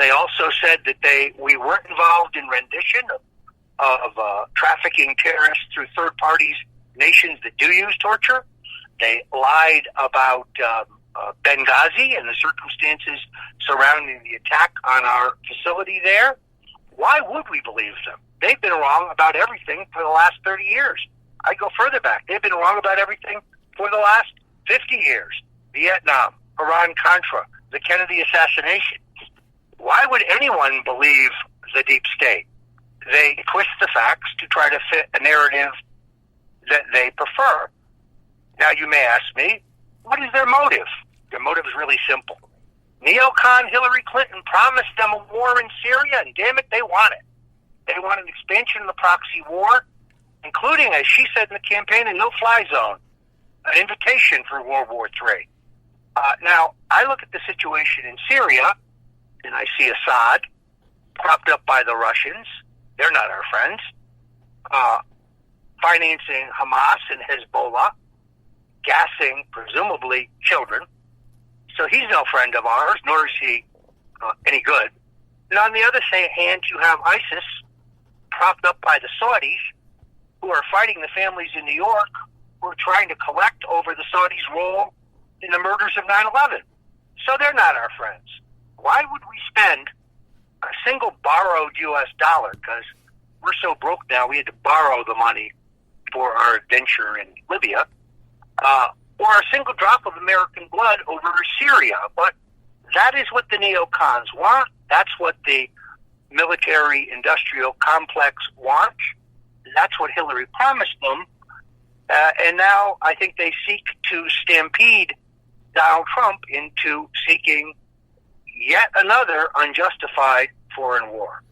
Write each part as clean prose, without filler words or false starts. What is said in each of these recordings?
They also said that we weren't involved in rendition of trafficking terrorists through third parties, nations that do use torture. They lied about Benghazi and the circumstances surrounding the attack on our facility there. Why would we believe them? They've been wrong about everything for the last 30 years. I go further back. They've been wrong about everything for the last 50 years. Vietnam, Iran-Contra, the Kennedy assassination. Why would anyone believe the deep state? They twist the facts to try to fit a narrative that they prefer. Now, you may ask me, what is their motive? Their motive is really simple. Neocon Hillary Clinton promised them a war in Syria, and damn it, they want it. They want an expansion of the proxy war, including, as she said in the campaign, a no-fly zone, an invitation for World War III. Now, I look at the situation in Syria, and I see Assad propped up by the Russians. They're not our friends. Financing Hamas and Hezbollah, gassing, presumably, children. So he's no friend of ours, nor is he any good. And on the other hand, you have ISIS propped up by the Saudis, who are fighting the families in New York who are trying to collect over the Saudis' role in the murders of 9/11. So they're not our friends. Why would we spend a single borrowed U.S. dollar, because we're so broke now, we had to borrow the money for our adventure in Libya, or a single drop of American blood over Syria? But that is what the neocons want. That's what the military-industrial complex wants. That's what Hillary promised them. And now I think they seek to stampede Donald Trump into seeking yet another unjustified foreign war.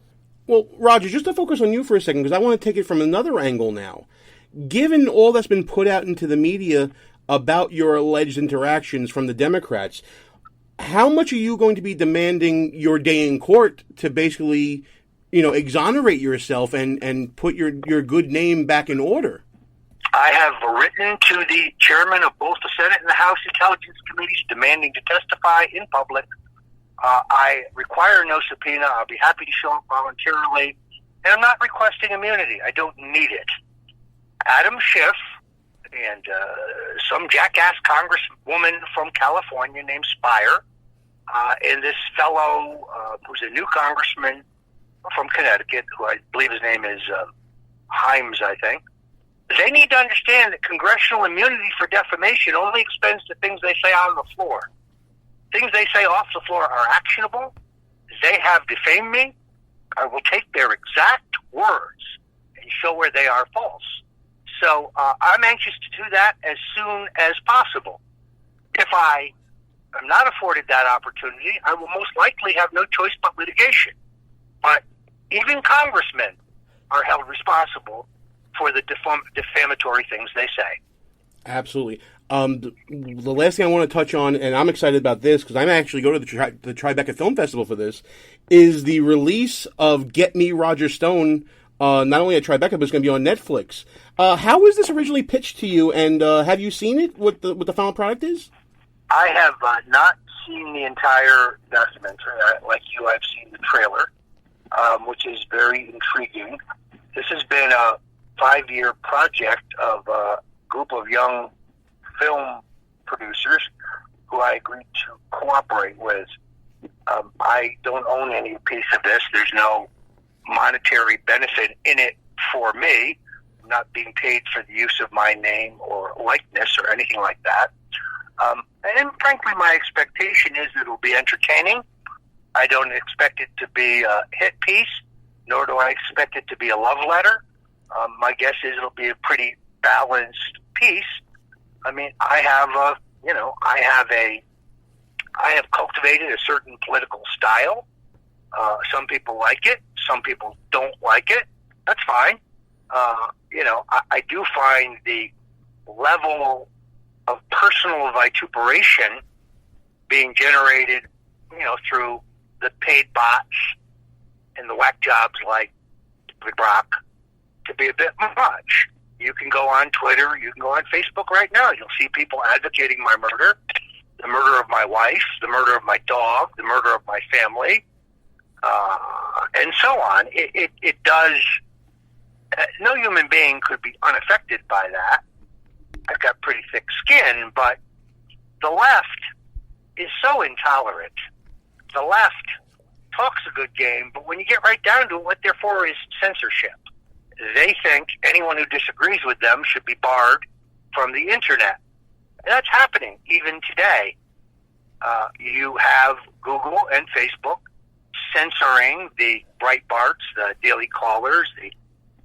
Well, Roger, just to focus on you for a second, because I want to take it from another angle now. Given all that's been put out into the media about your alleged interactions from the Democrats, how much are you going to be demanding your day in court to basically, exonerate yourself and put your good name back in order? I have written to the chairman of both the Senate and the House Intelligence Committees demanding to testify in public. I require no subpoena. I'll be happy to show up voluntarily. And I'm not requesting immunity. I don't need it. Adam Schiff and some jackass congresswoman from California named Spire, and this fellow who's a new congressman from Connecticut, who I believe his name is Himes, I think. They need to understand that congressional immunity for defamation only extends to things they say on the floor. Things they say off the floor are actionable. They have defamed me. I will take their exact words and show where they are false. So I'm anxious to do that as soon as possible. If I am not afforded that opportunity, I will most likely have no choice but litigation. But even congressmen are held responsible for the defamatory things they say. Absolutely. The last thing I want to touch on, and I'm excited about this because I'm actually going to the Tribeca Film Festival for this, is the release of Get Me Roger Stone, not only at Tribeca, but it's going to be on Netflix. How was this originally pitched to you, and have you seen it, what the final product is? I have not seen the entire documentary. Like you, I've seen the trailer, which is very intriguing. This has been a 5-year project of a group of young film producers who I agreed to cooperate with. I don't own any piece of this. There's no monetary benefit in it for me. I'm not being paid for the use of my name or likeness or anything like that. And frankly, my expectation is that it'll be entertaining. I don't expect it to be a hit piece, nor do I expect it to be a love letter. My guess is it'll be a pretty balanced piece. I mean, I have cultivated a certain political style. Some people like it. Some people don't like it. That's fine. I do find the level of personal vituperation being generated, through the paid bots and the whack jobs like Brock to be a bit much. You can go on Twitter, you can go on Facebook right now. You'll see people advocating my murder, the murder of my wife, the murder of my dog, the murder of my family. and so on. It does. No human being could be unaffected by that. I've got pretty thick skin, but the left is so intolerant. The left talks a good game, but when you get right down to it, what they're for is censorship. They think anyone who disagrees with them should be barred from the internet. And that's happening even today. You have Google and Facebook censoring the Breitbarts, the Daily Callers, the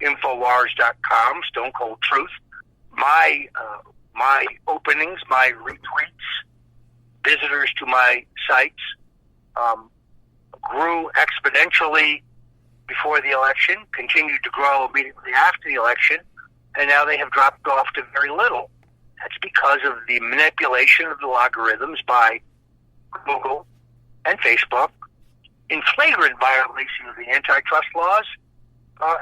Infowars.com, Stone Cold Truth, my openings, my retweets, visitors to my sites grew exponentially before the election, continued to grow immediately after the election, and now they have dropped off to very little. That's because of the manipulation of the logarithms by Google and Facebook in flagrant violation of the antitrust laws,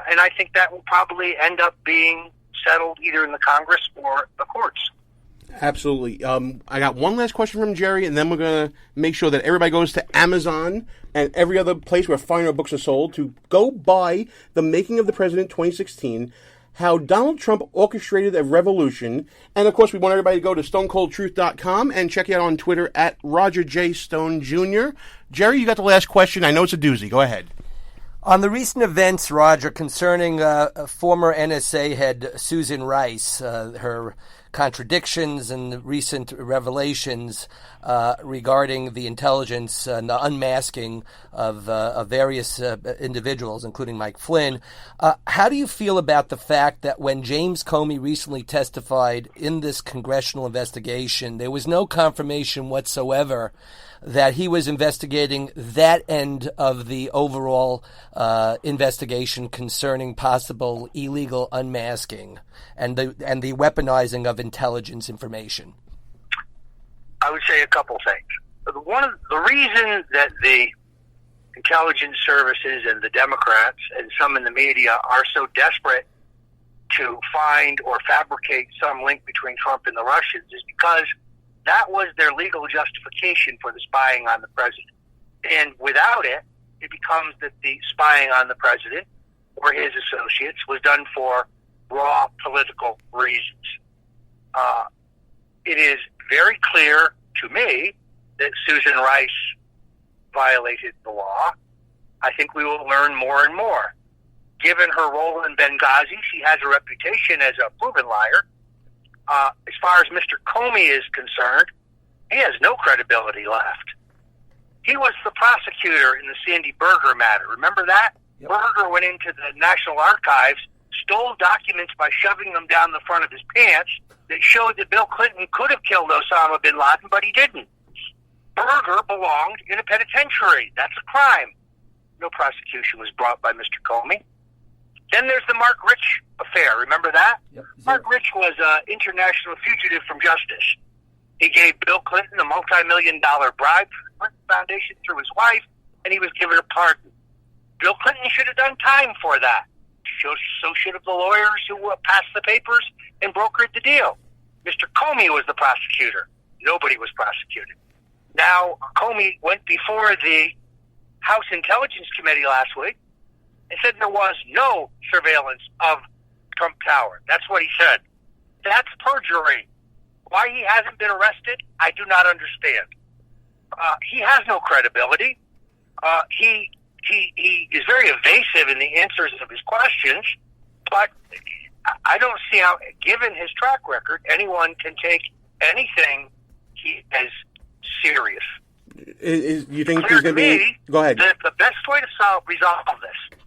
and I think that will probably end up being settled either in the Congress or the courts. Absolutely. I got one last question from Jerry, and then we're going to make sure that everybody goes to Amazon and every other place where finer books are sold to go buy The Making of the President 2016, How Donald Trump Orchestrated a Revolution. And, of course, we want everybody to go to stonecoldtruth.com and check you out on Twitter at Roger J. Stone Jr. Jerry, you got the last question. I know it's a doozy. Go ahead. On the recent events, Roger, concerning former NSA head Susan Rice, her contradictions and recent revelations regarding the intelligence and the unmasking of various individuals, including Mike Flynn, how do you feel about the fact that when James Comey recently testified in this congressional investigation, there was no confirmation whatsoever that he was investigating that end of the overall investigation concerning possible illegal unmasking and the weaponizing of intelligence information? I would say a couple things. The reason that the intelligence services and the Democrats and some in the media are so desperate to find or fabricate some link between Trump and the Russians is because that was their legal justification for the spying on the president. And without it, it becomes that the spying on the president or his associates was done for raw political reasons. It is very clear to me that Susan Rice violated the law. I think we will learn more and more. Given her role in Benghazi, she has a reputation as a proven liar. As far as Mr. Comey is concerned, he has no credibility left. He was the prosecutor in the Sandy Berger matter. Remember that? Yep. Berger went into the National Archives, stole documents by shoving them down the front of his pants that showed that Bill Clinton could have killed Osama bin Laden, but he didn't. Berger belonged in a penitentiary. That's a crime. No prosecution was brought by Mr. Comey. Then there's the Mark Rich affair. Remember that? Yep. Mark Rich was an international fugitive from justice. He gave Bill Clinton a multi-million-dollar bribe for the Clinton Foundation through his wife, and he was given a pardon. Bill Clinton should have done time for that. So should have the lawyers who passed the papers and brokered the deal. Mr. Comey was the prosecutor. Nobody was prosecuted. Now, Comey went before the House Intelligence Committee last week and said there was no surveillance of Trump Tower. That's what he said. That's perjury. Why he hasn't been arrested, I do not understand. He has no credibility. He is very evasive in the answers of his questions, but I don't see how, given his track record, anyone can take anything he is serious. You think there's going to be... Go ahead. The best way to resolve this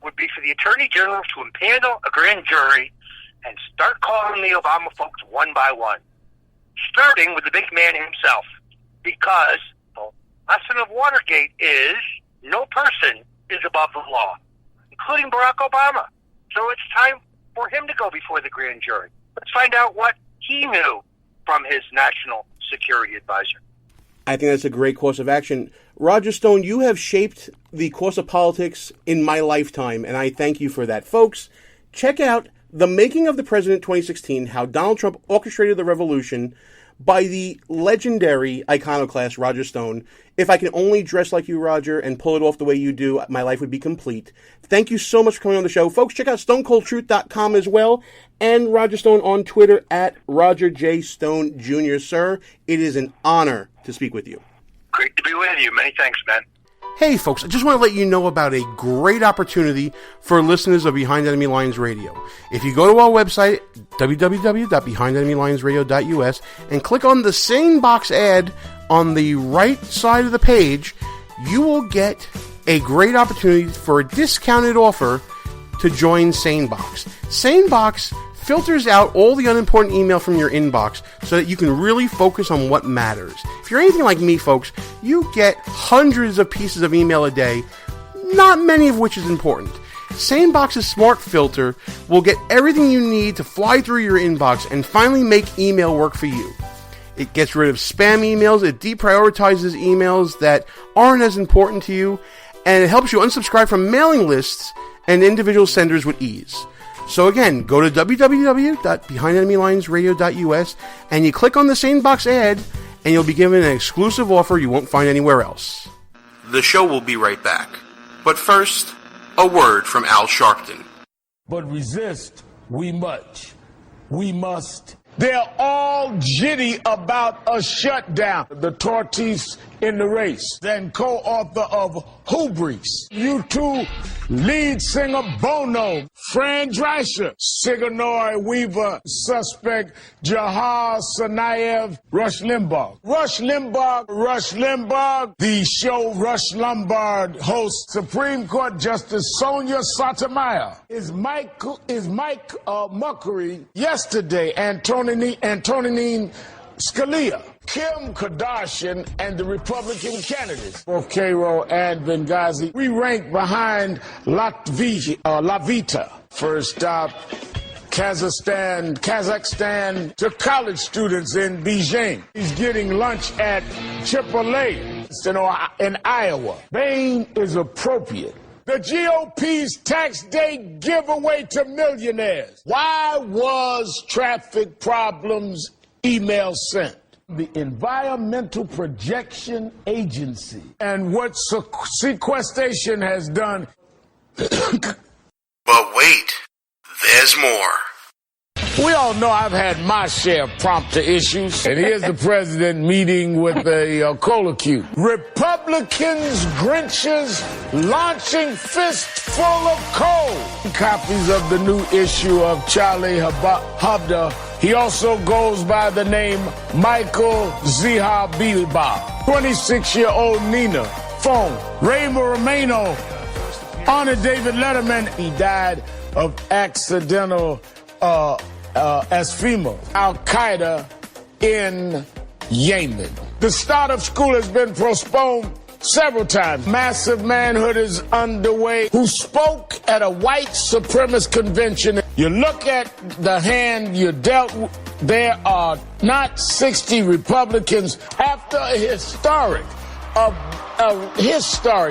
would be for the Attorney General to impanel a grand jury and start calling the Obama folks one by one, starting with the big man himself, because the lesson of Watergate is no person is above the law, including Barack Obama. So it's time for him to go before the grand jury. Let's find out what he knew from his national security advisor. I think that's a great course of action. Roger Stone, you have shaped the course of politics in my lifetime, and I thank you for that. Folks, check out The Making of the President 2016, How Donald Trump Orchestrated the Revolution by the legendary iconoclast Roger Stone. If I can only dress like you, Roger, and pull it off the way you do, my life would be complete. Thank you so much for coming on the show. Folks, check out StoneColdTruth.com as well, and Roger Stone on Twitter at Roger J. Stone Jr. Sir, it is an honor to speak with you. Great to be with you. Many thanks, man. Hey folks, I just want to let you know about a great opportunity for listeners of Behind Enemy Lines Radio. If you go to our website, www.behindenemylinesradio.us, and click on the Sane Box ad on the right side of the page, you will get a great opportunity for a discounted offer to join SaneBox. SaneBox filters out all the unimportant email from your inbox so that you can really focus on what matters. If you're anything like me, folks, you get hundreds of pieces of email a day, not many of which is important. SaneBox's smart filter will get everything you need to fly through your inbox and finally make email work for you. It gets rid of spam emails, it deprioritizes emails that aren't as important to you, and it helps you unsubscribe from mailing lists and individual senders with ease. So again, go to www.behindenemylinesradio.us and you click on the SaneBox ad and you'll be given an exclusive offer you won't find anywhere else. The show will be right back. But first, a word from Al Sharpton. But resist we much. We must. They're all jitty about a shutdown. The tortoise in the race, then co-author of Hubris. U2 lead singer Bono, Fran Drescher, Sigourney Weaver, suspect Jahar Tsarnaev, Rush Limbaugh. Rush Limbaugh, the show Rush Lombard hosts Supreme Court Justice Sonia Sotomayor. Is Mike Muckery yesterday, Antonin Scalia, Kim Kardashian, and the Republican candidates, both Cairo and Benghazi, we rank behind Lavita. First stop, Kazakhstan to college students in Beijing. He's getting lunch at Chipotle in Iowa. Bain is appropriate. The GOP's tax day giveaway to millionaires. Why was traffic problems email sent? The Environmental Projection Agency and what sequestration has done. But wait, there's more. We all know I've had my share of prompter issues. And here's the president meeting with a cola cube. Republicans, Grinches, launching fistful of coal. Copies of the new issue of Charlie Hebdo. He also goes by the name Michael Zihar Bilbao. 26-year-old Nina. Phone. Ray Romano. Honor David Letterman. He died of accidental asphyxia. Al-Qaeda in Yemen. The start of school has been postponed several times. Massive manhood is underway. Who spoke at a white supremacist convention. You look at the hand you dealt with, there are not 60 Republicans after a historic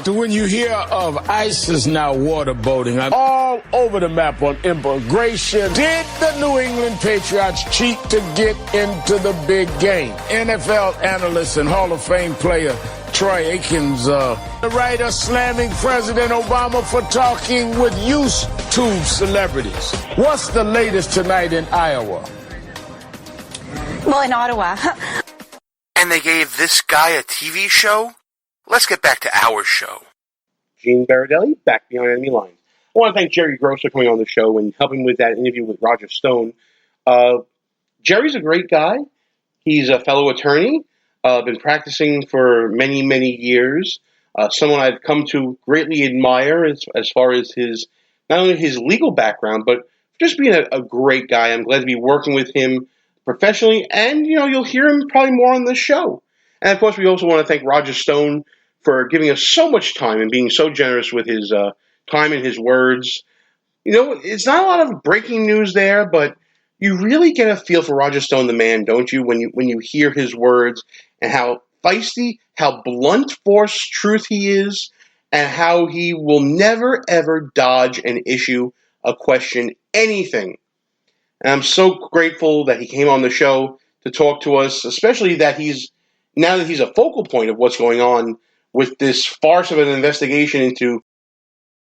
when you hear of ISIS now waterboating all over the map on immigration. Did the New England Patriots cheat to get into the big game? NFL analyst and Hall of Fame player Troy Aikens, the writer slamming President Obama for talking with YouTube celebrities. What's the latest tonight in Iowa? Well, in Ottawa. And they gave this guy a TV show? Let's get back to our show. Gene Baradelli, back behind enemy lines. I want to thank Gerald Gross for coming on the show and helping with that interview with Roger Stone. Jerry's a great guy. He's a fellow attorney. Been practicing for many, many years. Someone I've come to greatly admire as far as his, not only his legal background, but just being a great guy. I'm glad to be working with him professionally, and, you'll hear him probably more on this show. And, of course, we also want to thank Roger Stone for giving us so much time and being so generous with his time and his words. It's not a lot of breaking news there, but you really get a feel for Roger Stone, the man, don't you, when you hear his words and how feisty, how blunt force truth he is, and how he will never, ever dodge an issue, a question, anything. And I'm so grateful that he came on the show to talk to us, especially that now that he's a focal point of what's going on with this farce of an investigation into